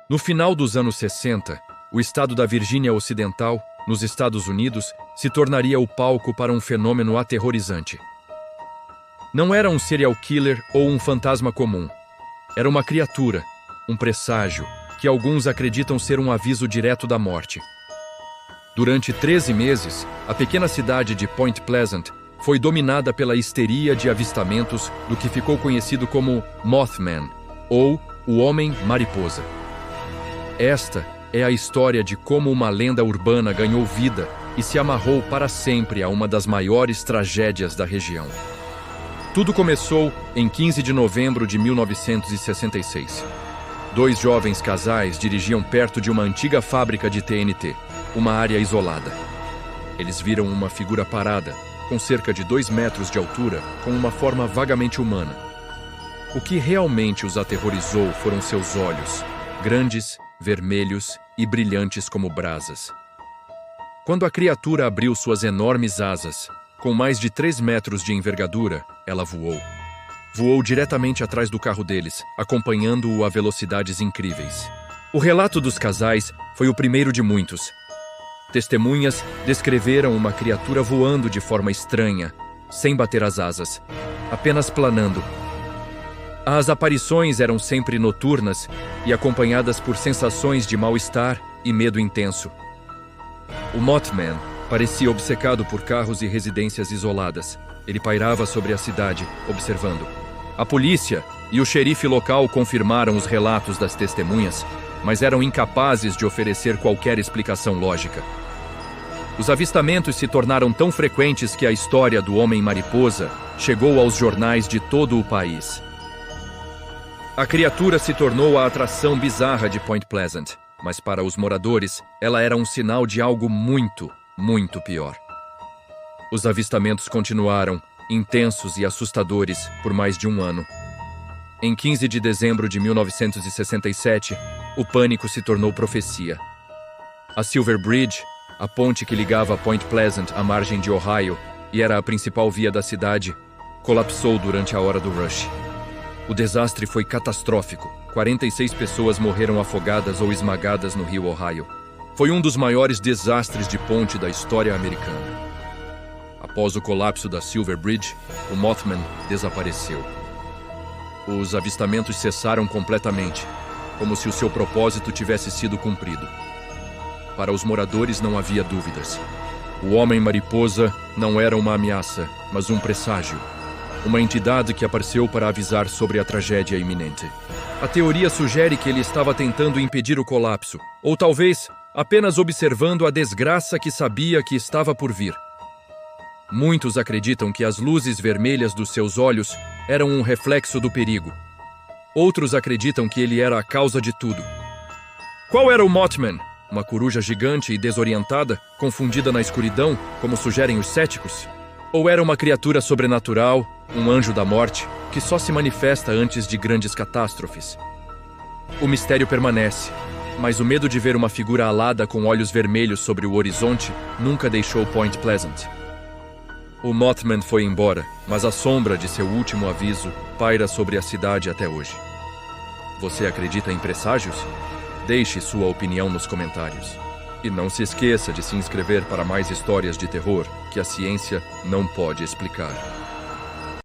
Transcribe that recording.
No final dos anos 60, o estado da Virgínia Ocidental, nos Estados Unidos, se tornaria o palco para um fenômeno aterrorizante. Não era um serial killer ou um fantasma comum. Era uma criatura, um presságio, que alguns acreditam ser um aviso direto da morte. Durante 13 meses, a pequena cidade de Point Pleasant foi dominada pela histeria de avistamentos do que ficou conhecido como Mothman, ou o Homem-Mariposa. Esta é a história de como uma lenda urbana ganhou vida e se amarrou para sempre a uma das maiores tragédias da região. Tudo começou em 15 de novembro de 1966. Dois jovens casais dirigiam perto de uma antiga fábrica de TNT, uma área isolada. Eles viram uma figura parada, com cerca de 2 metros de altura, com uma forma vagamente humana. O que realmente os aterrorizou foram seus olhos, grandes, vermelhos e brilhantes como brasas. Quando a criatura abriu suas enormes asas, com mais de 3 metros de envergadura, ela voou. Voou diretamente atrás do carro deles, acompanhando-o a velocidades incríveis. O relato dos casais foi o primeiro de muitos. Testemunhas descreveram uma criatura voando de forma estranha, sem bater as asas, apenas planando. As aparições eram sempre noturnas e acompanhadas por sensações de mal-estar e medo intenso. O Mothman parecia obcecado por carros e residências isoladas. Ele pairava sobre a cidade, observando. A polícia e o xerife local confirmaram os relatos das testemunhas, mas eram incapazes de oferecer qualquer explicação lógica. Os avistamentos se tornaram tão frequentes que a história do Homem-Mariposa chegou aos jornais de todo o país. A criatura se tornou a atração bizarra de Point Pleasant, mas para os moradores, ela era um sinal de algo muito, muito pior. Os avistamentos continuaram, intensos e assustadores, por mais de um ano. Em 15 de dezembro de 1967, o pânico se tornou profecia. A Silver Bridge, a ponte que ligava Point Pleasant à margem de Ohio e era a principal via da cidade, colapsou durante a hora do rush. O desastre foi catastrófico. 46 pessoas morreram afogadas ou esmagadas no rio Ohio. Foi um dos maiores desastres de ponte da história americana. Após o colapso da Silver Bridge, o Mothman desapareceu. Os avistamentos cessaram completamente, como se o seu propósito tivesse sido cumprido. Para os moradores não havia dúvidas. O Homem-Mariposa não era uma ameaça, mas um presságio. Uma entidade que apareceu para avisar sobre a tragédia iminente. A teoria sugere que ele estava tentando impedir o colapso, ou talvez apenas observando a desgraça que sabia que estava por vir. Muitos acreditam que as luzes vermelhas dos seus olhos eram um reflexo do perigo. Outros acreditam que ele era a causa de tudo. Qual era o Mothman? Uma coruja gigante e desorientada, confundida na escuridão, como sugerem os céticos? Ou era uma criatura sobrenatural, um anjo da morte, que só se manifesta antes de grandes catástrofes? O mistério permanece, mas o medo de ver uma figura alada com olhos vermelhos sobre o horizonte nunca deixou Point Pleasant. O Mothman foi embora, mas a sombra de seu último aviso paira sobre a cidade até hoje. Você acredita em presságios? Deixe sua opinião nos comentários. E não se esqueça de se inscrever para mais histórias de terror que a ciência não pode explicar.